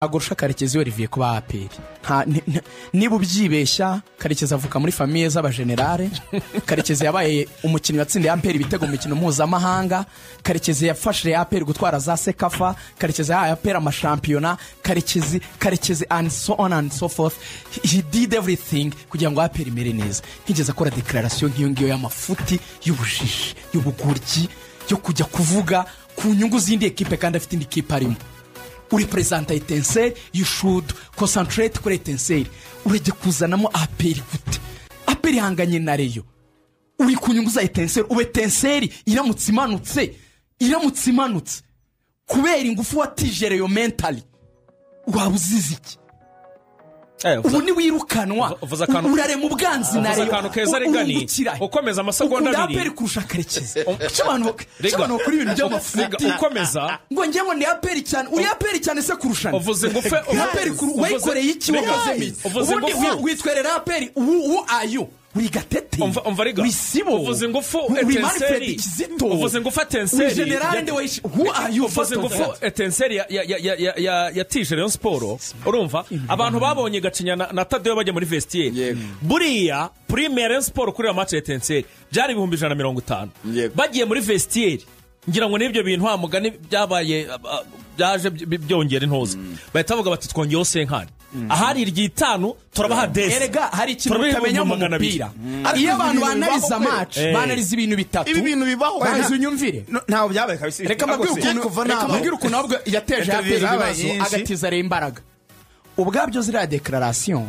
agurusha Karekezi Olivier kuba APR niba ubyibeshya. Karekezi avuka muri famiye z'abagenerale. Karekezi yabaye umukinnyi watsindiye APR ibitego mu mikino mpuzamahanga. Karekezi yafashije APR gutwara za Sekafa. Karekezi yahaye APR amashampiyona. Karekezi and so on and so forth. He did everything kugira ngo APR imere neza. Ntigeze akora declaration nk'iyo ngiyo y'amafuti y'ubujiji y'ubuguryi yo kujya kuvuga ku nyungu z'indi ekipe kandi afite indi ekipe arimo. Uri presenta Etincelle, you should concentrate kuri Etincelle. Urege kuzanamo APR gute? APR ihanganye na Rayon. Uri ku nyungu za Etincelle, ube Etincelle iramutse imanutse kubera ingufu watije Rayon mentally. Wabuzize iki? Ubu ni wirukanwa urare mu bwanzi na Rayon ukomeza amasegonda abiri APR kurusha Karekezi cy'abantu kuri ibintu by'amafuti ukomeza ngo njyewe ni APR cyane uri APR cyane se kurushana uvuze ngo APR wayikoreye iki wagazemi ubundi witwerera APR ubu ayo uri gatete wisibo uvuze ngo Etincelle uvuze ngo Etincelle general ndi wish who are you uvuze ngo Etincelle ya tije Rayon Sport urumva abantu babonye gacinya na Tadeo bajya muri vestiaire buriya premier Rayon Sport kuri match ya Etincelle byari 150 bagiye muri vestiaire ngira ngo nibyo bintu hamugani byabaye byaje byongera intoza bahita bavuga bati twongeyeho senkani ahari iryitanu turabaha desi erega hari ikintu utamenya mu mupira iyo abantu banariza match banariza ibintu bitatu ibi bintu bibaho banariza unyumvire ntaho byabaye kabisa reka mbabwire ukuntu nabwo yateje ibibazo agatiza Rayon imbaraga ubwabyo zira declaration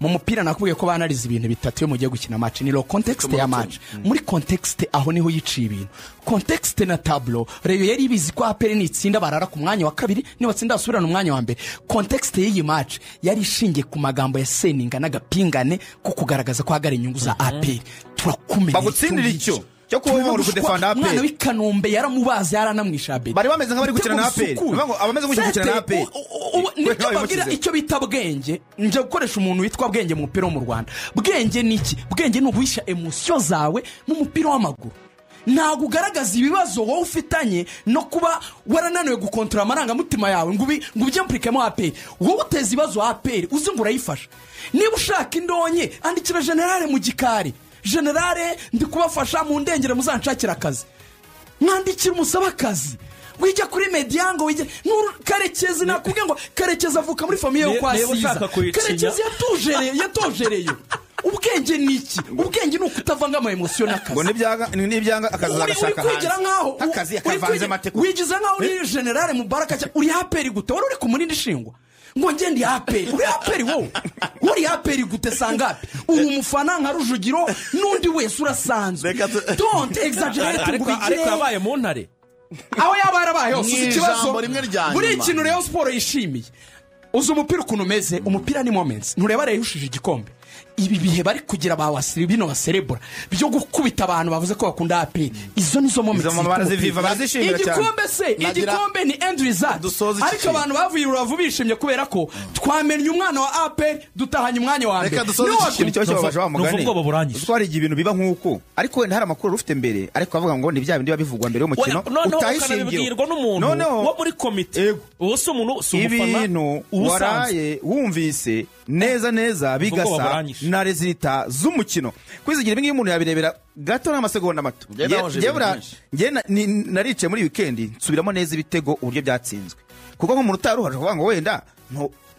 mu mupira nakubwiye ko banariza ibintu bitatu yo mugiye gukina match ni lo context ya match muri context aho niho yiciye ibintu context na tableau Rayon yari bizi ko APR ni itsinda barara ku mwanya wa kabiri ni batsinda basubirana umwanya wa mbere context y'iyi match yari ishingiye ku magambo ya Seninga n'agapingane ko kugaragaza ko hagara inyungu za APR turakumenya bagutsindira icyo cyo kuba uri kudefanda APR mwana w'Ikanombe yaramubaze yaranamwishabe bari bameze nk'abari gukina na APR ngo abameze nk'ugukina na APR nibyo bagira icyo bita bwenge nje gukoresha umuntu witwa bwenge mu mupira wo mu Rwanda bwenge niki bwenge ni uguhisha emotion zawe mu mupira w'amaguru ntago ugaragaza ibibazo wowe ufitanye no kuba warananiwe gukontrola amaranga mutima yawe ngo ubye mplikemo APR wowe uteza ibibazo APR uzi ngo urayifasha niba ushaka indonye andikira generale mu gikari generale ndi kubafasha mu ndengere muzanshakira akazi mwandikira umusaba akazi wijya kuri mediango wijya Karekezi nakubwiye ngo Karekezi avuka muri famiye yo kwasiza Karekezi yatojereye ubwenge niki ubwenge ni ukutavanga ama emotion n'akazi ngo nibyanga akazi agashaka hanze akazi akavanze mateko wigiza nkaho uri generale Mubaraka uri APR gute wari uri ku munindi shingwa ngo ngendi APR uri APR wowe uri APR gute sangapi uri umufana nka Rujugiro nundi wese urasanzwe don't exaggerate ariko yabaye mu ntare aho yabarabaye hose ikibazo buri ikintu Rayon Sport yishimiye uzi umupira ukuntu umeze umupira ni moments ntureba rehushije igikombe ibi bihe bari kugira bawasiri bino baserebura byo gukubita abantu bavuze ko bakunda APR izo nizo moments igikombe ni end result ariko abantu bavuye uravu bishimye kubera ko twamenye umwana wa APR dutahanye umwanya wa mbere nicyo cyabaje bamugane twari ibintu biba nkuko ariko wenda hari amakuru rufite mbere ariko bavuga ngo ni bya bindi babivugwa mbere y'umukino utayishingirwa n'umuntu wo muri komite uwo se umuntu ibintu waraye wumvise neza bigasa na resulta z'umukino kwizigira ibingi umuntu yabirebera gato n'amasegonda mato nge narice muri weekend nsubiramo neza ibitego uburyo byatsinzwe kuko nk'umuntu utaruhaje kuvuga ngo wenda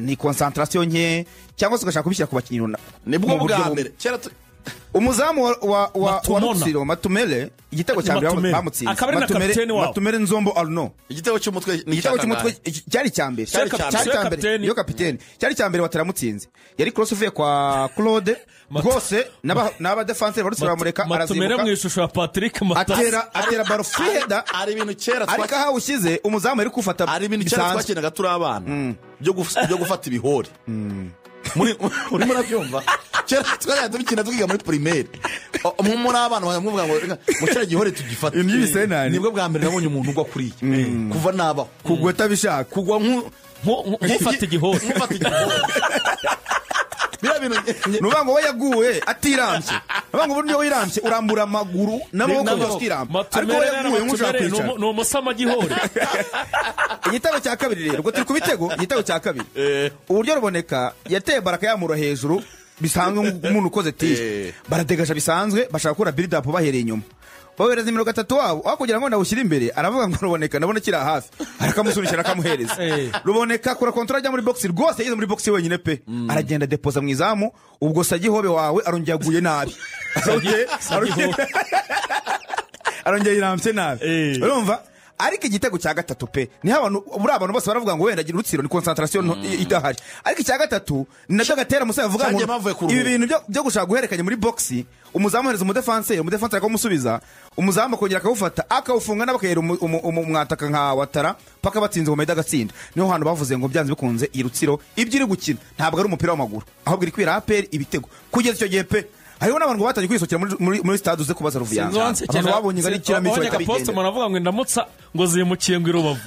ni concentration nke cyangwa se ugashaka kubishyira ku bakinnyi runaka nibwo bwa mbere umuzamu wa Rutsiro Matumele igitego cya mbere bamutsinze Matumele Nzombo Arno igitego cy'umutwe cyari cyambere yo kapiteni cyari cyambere wataramutsinze yari cross uvuye kwa Claude rwose n'aba defenseur barusira bamureka arazimuka Matumele mu ishusho ya Patrick atera baro freda ari ibintu kera ariko aho ushize umuzamu ari kufata ari ibintu kera twakinaga turi abana byo gufata ibihori muri murabyumva cyera twari dukina twiga muri primaire muri abana bamvuga ngo mucyara gihore tugifata nibwo bwa mbere nabonye umuntu ugwa kuriye kuva nabaho kugweta bishaka kugwa nk'ufata igihore bira bintu nubango we yaguwe atirambye abanga uburyo wirambye urambura amaguru n'amaboko ukiramba ariko yaguye nk'ushaka kwicara ni umusama gihore. igitego cya kabiri rero ubwo turi ku bitego igitego cya kabiri uburyo ruboneka yateye baraka yamura hejuru bisanzwe nk'umuntu ukoze tije baradegasha bisanzwe bashaka gukora build up bahereye inyuma bohereza nimero 3 wabo aho kugira ngo ndawushyire imbere aravuga ngo ruboneka nabone kiri hafi arakamusunisha arakamuhereza ruboneka kura control ajya muri box rwose yize muri box wenyine pe aragenda deposa mu izamu ubwo sagihobe wawe aronjaguye nabi arongera irambye nabi urumva ariko igitego cya gatatu pe niho abantu bose baravuga ngo wenda gira Rutsiro ni concentration idahari ariko icya gatatu nacyo gatera musaya avuga ngo ibi bintu byo gushaka guherekanya muri box umuzamu hereza umudefanse akamusubiza umuzamu akongera akawufata akawufunga n'abakayera umwataka nka Watara paka batsinze ngo Maida gatsinda niho hantu bavuze ngo byanze bikunze i Rutsiro ibyo iri gukina ntabwo ari umupira w'amaguru ahubwo iri kwira APR ibitego kugeza icyo gihe pe hariho n'abantu batangiye kwisokera muri stade uze kubaza Ruviyanza abantu babonye ngari kiramico ikabigenda post muravuga ngo ndamutsa ngo zimukiye ngo irubavu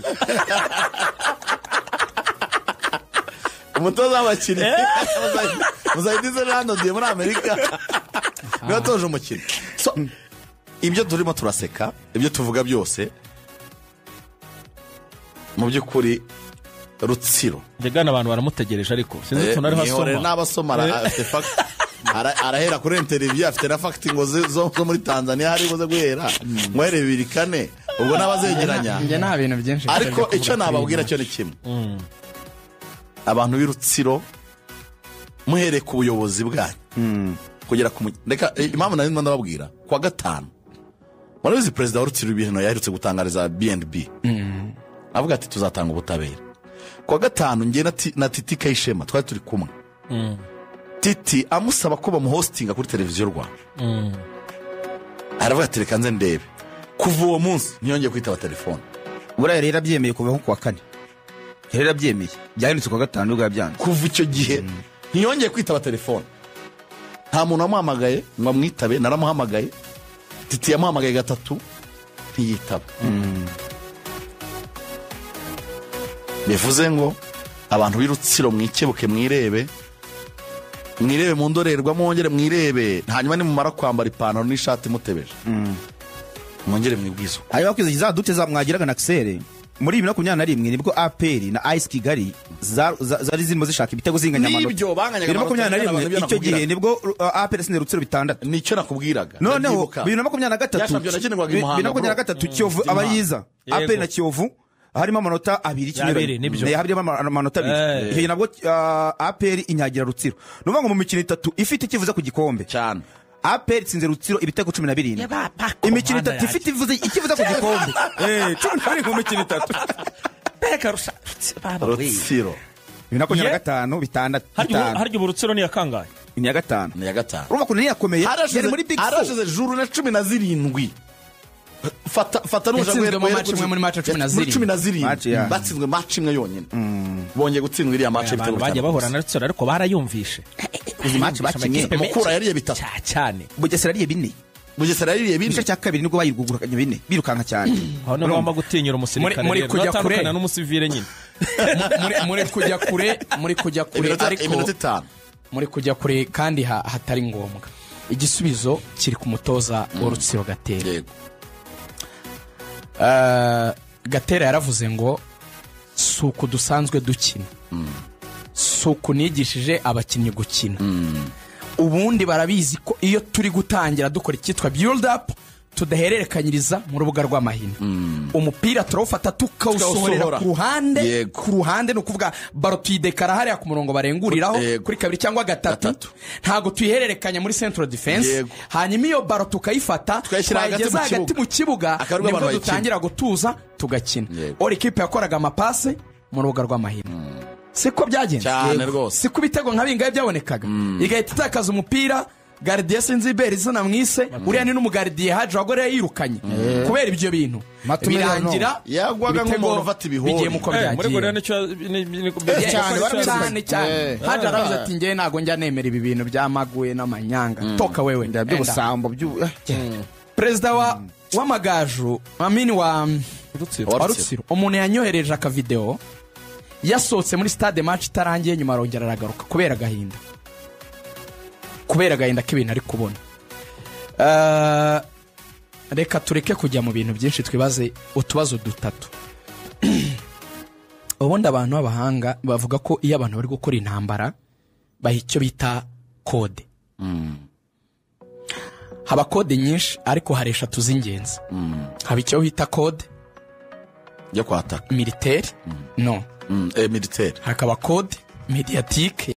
umutoza w'abakinnyi muzayidize Ronaldo diye muri Amerika niba toje umukino ibyo turimo turaseka ibyo tuvuga byose mu by'ukuri Rutsiro njegana abantu baramutegereje ariko sinzi utuntu ariho asoma n'abasoma arahera kuri interview afite na fact ngo zo muri Tanzania hari buze guhera mwere 24 ubwo nabazegeranya nge nta bintu byinshi ariko icyo nababwira cyo ni kimwe abantu b'Irutsiro muhere ku buyobozi bwanyu kugera ku reka impamvu nari ndababwira kwa gatanu wari president wa Rutsiro ibintu yaherutse gutangariza BNB avuga ati tuzatanga ubutabera kwa gatanu nge na Titi Kayishema twari turi kumwe Titi amusaba ko bamuhostinga kuri televiziyo Rwanda aravuga ati reka nze ndebe kuva uwo munsi ntiyongeye kwitaba telefone buriya rero abyemeye kuva nko kwa kane rero abyemeye byahindutse kwa gatanu ubwo yabyanze kuva icyo gihe ntiyongeye kwitaba telefone nta muntu wamuhamagaye ngo amwitabe naramuhamagaye Titi yamuhamagaye gatatu ntiyitaba bivuze ngo abantu b'Irutsiro mwikebuke mwirebe mu ndorerwamo mwongere mwirebe hanyuma nimumara kwambara ipantaro n'ishati mutebeje mwongere mwibwizo hanyuma kwiza izadute za mwagiraga na Axel muri 2021 nibwo APR na Ice Kigali zari zirimo zishaka ibitego zinganya amanota nibyo banganyaga 2021 icyo gihe nibwo APR sine Rutsiro bitandatu nicyo nakubwiraga noneho 2023 Kiyovu abayiza APR na Kiyovu harimo amanota 2 kinyuranye harimo amanota 2 ihe nabwo APR inyagira Rutsiro nuvuga ngo mu mikino 3 ifite ikivuze ku gikombe cyane APR tsinze Rutsiro ibitego 12 imikino 3 ifite ikivuze ku gikombe 12 mu mikino 3 peka rusha Rutsiro 2025 bitandatu haryo Rutsiro ni yakangaye ni ya gatanu urumva ko ni yakomeye yari muri Big 4 arashize juru na 17 fata n'ujagwe muri match 17 batsinzwe match imwe yonyine bongeye gutsindwa iriya match bitego bajya bahora na Rutsiro ariko barayumvishe izi match bakinye Mukura yariye bitatu cyane Bugesera yariye 4 igice cya kabiri nibwo bayigugurukanye 4 birukanka cyane aho no ngomba gutinyura umusirikare muri kujya kure n'umusivile nyine muri kujya kure ariko muri kujya kure kandi hatari ngombwa igisubizo kiri ku mutoza wa Rutsiro Gatera Gatera yaravuze ngo suku dusanzwe dukina suku nigishije abakinnyi gukina ubundi barabizi ko iyo turi gutangira dukora icyitwa build up tudahererekanyiriza mu rubuga rw'amahina umupira turawufata tukawusohorera ku ruhande no kuvuga baro tuyidekara hariya ku murongo barenguriraho kuri kabiri cyangwa gatatu ntago tuyihererekanya muri central defense hanyuma iyo baro tukayifata twayigeza hagati mu kibuga nibwo dutangira gutuza tugakina ori kipe yakoraga amapase mu rubuga rw'amahina siko byagenze siko ibitego nka bingahe byabonekaga igahita itakaza umupira Gardier Sinziberi zana mwise uriya ni n'umugardier haje wagore yirukanye kubera ibyo bintu birangira yagwaga nk'umuntu ufata ibihori bigiye muko byagiye muri gore nicyo cyane haje aravuze ati ngiye nago njya nemera ibi bintu byamaguye n'amanyanga toka wewe by'ubusambo President w'amagaju amini wa Rutsiro umuntu yanyohereje aka video yasohotse muri stade match itarangiye nyuma arongera aragaruka kubera gahinda k'ibintu ari kubona reka tureke kujya mu bintu byinshi twibaze utubazo dutatu. ubundi abantu b'abahanga bavuga ko iyo abantu bari gukora intambara baha icyo bita kode. haba kode nyinshi ariko hari 3 z'ingenzi. haba icyo bita kode yo kwataka militaire, no militaire, hakaba kode mediatique